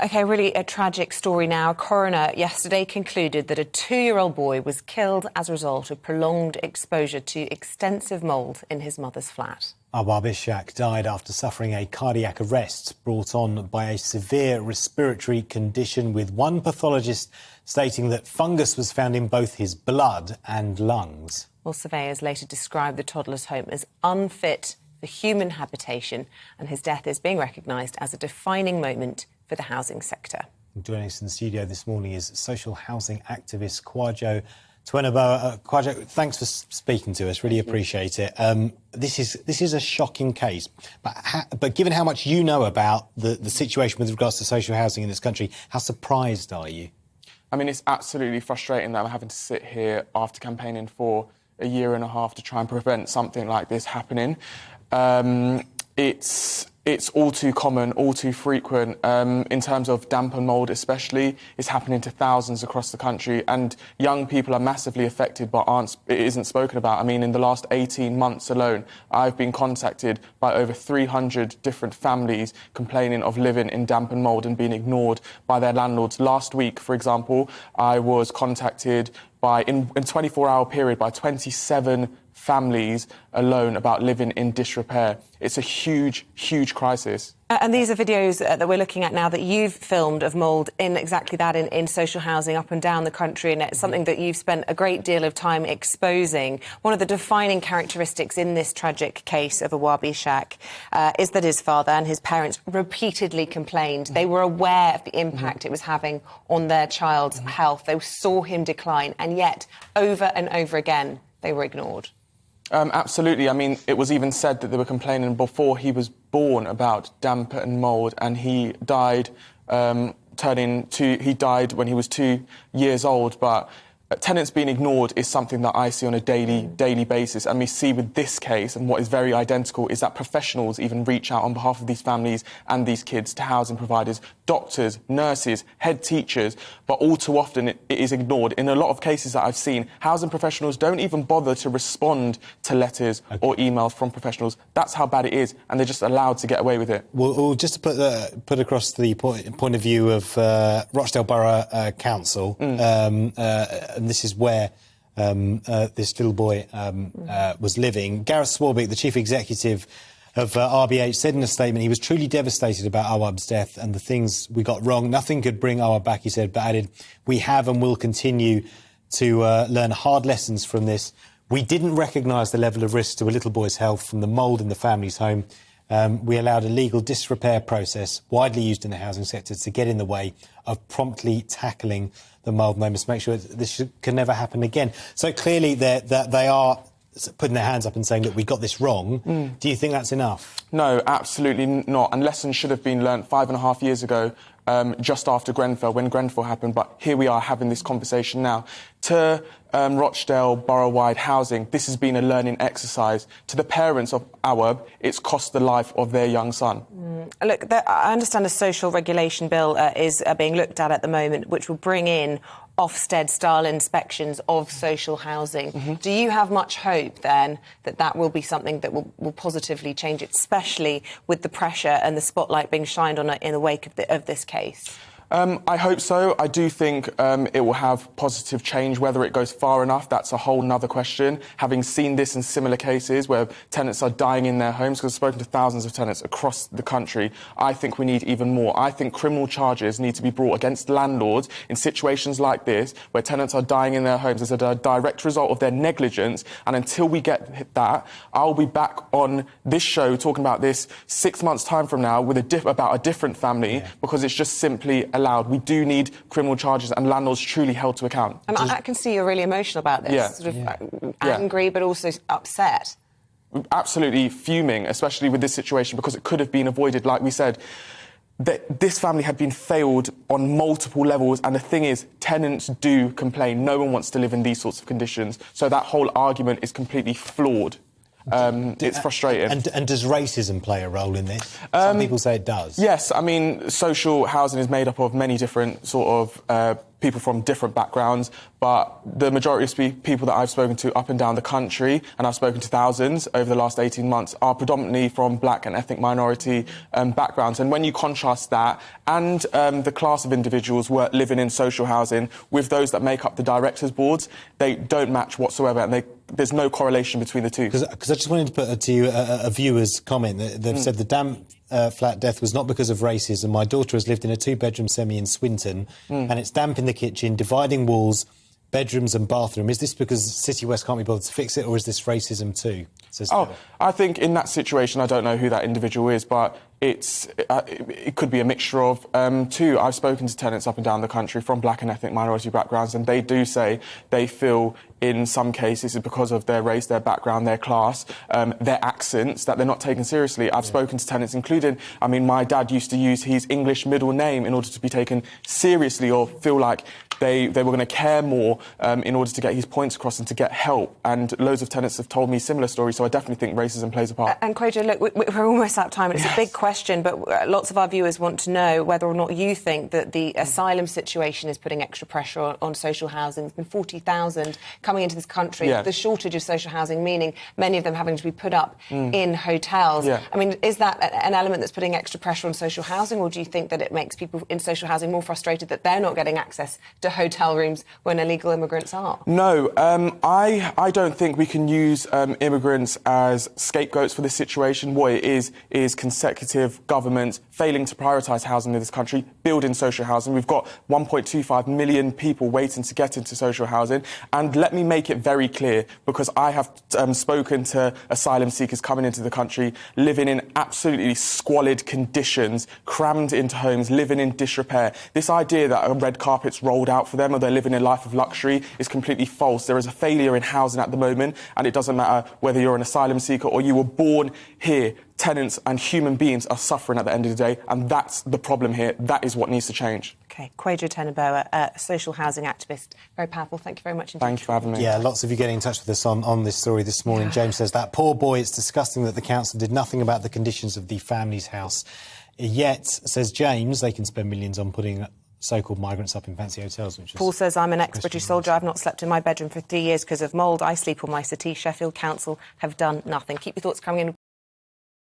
OK, really a tragic story now. A coroner yesterday concluded that a 2-year-old boy was killed as a result of prolonged exposure to extensive mould in his mother's flat. Awaab Ishak died after suffering a cardiac arrest brought on by a severe respiratory condition, with one pathologist stating that fungus was found in both his blood and lungs. Well, surveyors later described the toddler's home as unfit for human habitation, and his death is being recognised as a defining moment for the housing sector. Joining us in the studio this morning is social housing activist Kwajo Tweneboa. Kwajo, thanks for speaking to us. Really appreciate it. This is a shocking case, but given how much you know about the situation with regards to social housing in this country, how surprised are you? I mean, it's absolutely frustrating that I'm having to sit here after campaigning for a year and a half to try and prevent something like this happening. It's all too common, all too frequent. In terms of damp and mould especially, it's happening to thousands across the country, and young people are massively affected, but it isn't spoken about. I mean, in the last 18 months alone, I've been contacted by over 300 different families complaining of living in damp and mould and being ignored by their landlords. Last week, for example, I was contacted in a 24-hour period by 27 families alone about living in disrepair. It's a huge, huge crisis. And these are videos that we're looking at now that you've filmed of mould in exactly that, in social housing up and down the country, and it's something that you've spent a great deal of time exposing. One of the defining characteristics in this tragic case of Awaab Ishak is that his father and his parents repeatedly complained. They were aware of the impact it was having on their child's health. They saw him decline, and yet, over and over again, they were ignored. Absolutely. I mean, it was even said that they were complaining before he was born about damp and mould, and he died he died when he was 2 years old. But tenants being ignored is something that I see on a daily basis, and we see with this case, and what is very identical, is that professionals even reach out on behalf of these families and these kids to housing providers, doctors, nurses, head teachers, but all too often it is ignored. In a lot of cases that I've seen, housing professionals don't even bother to respond to letters or emails from professionals. That's how bad it is, and they're just allowed to get away with it. Well, just to put across the point of view of Rochdale Borough Council, and this is where this little boy was living. Gareth Swarbrick, the chief executive of RBH, said in a statement he was truly devastated about Awaab's death and the things we got wrong. Nothing could bring Awaab back, he said, but added, we have and will continue to learn hard lessons from this. We didn't recognise the level of risk to a little boy's health from the mould in the family's home. We allowed a legal disrepair process, widely used in the housing sector, to get in the way of promptly tackling the mould. They must make sure that this can never happen again. So clearly that they are putting their hands up and saying, look, we got this wrong. Do you think that's enough? No, absolutely not. And lessons should have been learnt 5.5 years ago, just after Grenfell, when Grenfell happened. But here we are having this conversation now. To Rochdale Borough-wide housing, this has been a learning exercise. To the parents of Awaab, it's cost the life of their young son. Look, I understand a social regulation bill is being looked at the moment, which will bring in Ofsted-style inspections of social housing. Do you have much hope, then, that will be something that will positively change it, especially with the pressure and the spotlight being shined on it in the wake of this case? I hope so. I do think it will have positive change. Whether it goes far enough, that's a whole nother question. Having seen this in similar cases where tenants are dying in their homes, because I've spoken to thousands of tenants across the country, I think we need even more. I think criminal charges need to be brought against landlords in situations like this, where tenants are dying in their homes as a direct result of their negligence. And until we get that, I'll be back on this show talking about this 6 months' time from now with about a different family, because it's just simply allowed. We do need criminal charges and landlords truly held to account. I can see you're really emotional about this, angry but also upset. Absolutely fuming, especially with this situation, because it could have been avoided. Like we said, this family had been failed on multiple levels, and the thing is, tenants do complain. No one wants to live in these sorts of conditions, so that whole argument is completely flawed. It's frustrating. And does racism play a role in this? Some people say it does. Yes, I mean, social housing is made up of many different sort of people from different backgrounds, but the majority of people that I've spoken to up and down the country, and I've spoken to thousands over the last 18 months, are predominantly from black and ethnic minority backgrounds. And when you contrast that and the class of individuals who are living in social housing with those that make up the directors' boards, they don't match whatsoever, and there's no correlation between the two. Because I just wanted to put to you a viewer's comment. They've said the damp flat death was not because of racism. My daughter has lived in a 2-bedroom semi in Swinton, and it's damp in the kitchen, dividing walls, bedrooms and bathroom. Is this because City West can't be bothered to fix it, or is this racism too? I think in that situation, I don't know who that individual is, but it could be a mixture of two. I've spoken to tenants up and down the country from black and ethnic minority backgrounds, and they do say they feel in some cases it's because of their race, their background, their class, their accents, that they're not taken seriously. I've spoken to tenants, including, my dad used to use his English middle name in order to be taken seriously or feel like they were going to care more in order to get his points across and to get help. And loads of tenants have told me similar stories, so I definitely think racism plays a part. And Kwajo, look, we're almost out of time. It's a big question, but lots of our viewers want to know whether or not you think that the asylum situation is putting extra pressure on social housing. There's been 40,000 coming into this country. Yeah. The shortage of social housing, meaning many of them having to be put up in hotels. Yeah. Is that an element that's putting extra pressure on social housing, or do you think that it makes people in social housing more frustrated that they're not getting access to hotel rooms when illegal immigrants are? No, I don't think we can use immigrants as scapegoats for this situation. What it is consecutive governments failing to prioritise housing in this country, building social housing. We've got 1.25 million people waiting to get into social housing. And let me make it very clear, because I have spoken to asylum seekers coming into the country, living in absolutely squalid conditions, crammed into homes, living in disrepair. This idea that a red carpet's rolled out for them or they're living a life of luxury is completely false. There is a failure in housing at the moment, and it doesn't matter whether you're an asylum seeker or you were born here. Tenants and human beings are suffering at the end of the day, and that's the problem here. That is what needs to change. OK, Kwajo Tweneboa, a social housing activist. Very powerful. Thank you very much indeed. Thank you for having me. Yeah, lots of you getting in touch with us on this story this morning. James says, that poor boy, it's disgusting that the council did nothing about the conditions of the family's house. Yet, says James, they can spend millions on putting so-called migrants up in fancy hotels. Paul says, I'm an ex-British soldier. I've not slept in my bedroom for 3 years because of mould. I sleep on my settee. Sheffield Council have done nothing. Keep your thoughts coming in.